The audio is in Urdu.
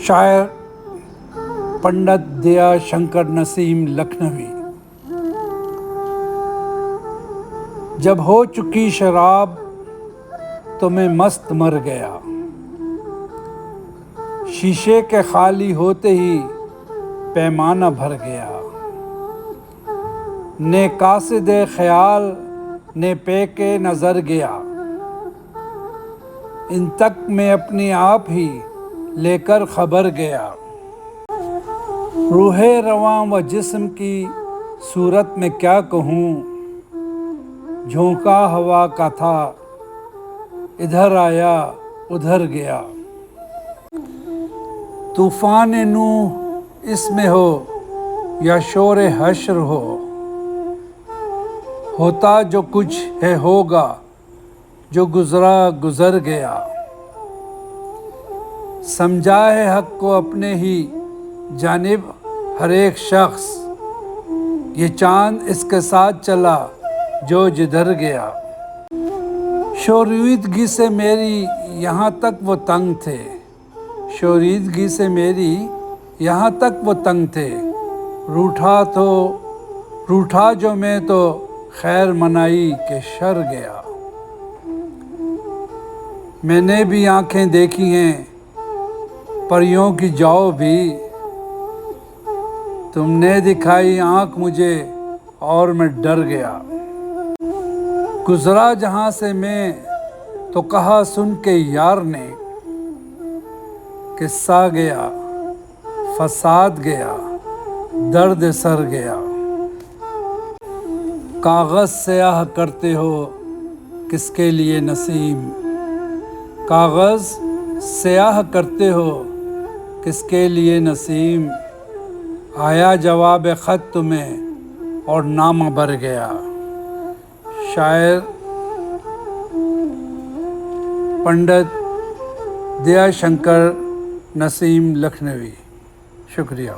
شاعر پنڈت دیا شنکر نسیم لکھنوی۔ جب ہو چکی شراب تو میں مست مر گیا، شیشے کے خالی ہوتے ہی پیمانہ بھر گیا، نے قاصد خیال نے پے کے نظر گیا، ان تک میں اپنی آپ ہی لے کر خبر گیا، روح رواں و جسم کی صورت میں کیا کہوں، جھونکا ہوا کا تھا ادھر آیا ادھر گیا، طوفان نوح اس میں ہو یا شور حشر ہو، ہوتا جو کچھ ہے ہوگا جو گزرا گزر گیا، سمجھا ہے حق کو اپنے ہی جانب ہر ایک شخص، یہ چاند اس کے ساتھ چلا جو جدھر گیا، شوریدگی سے میری یہاں تک وہ تنگ تھے، شوریدگی سے میری یہاں تک وہ تنگ تھے، روٹھا جو میں تو خیر منائی کہ شر گیا، میں نے بھی آنکھیں دیکھی ہیں پریوں کی جاؤ بھی، تم نے دکھائی آنکھ مجھے اور میں ڈر گیا، گزرا جہاں سے میں تو کہا سن کے یار نے، قصہ گیا فساد گیا درد سر گیا، کاغذ سیاہ کرتے ہو کس کے لیے نسیم، کاغذ سیاہ کرتے ہو کس کے لیے نسیم، آیا جواب خط تمہیں اور نامہ بھر گیا۔ شاعر پنڈت دیا شنکر نسیم لکھنوی۔ شکریہ۔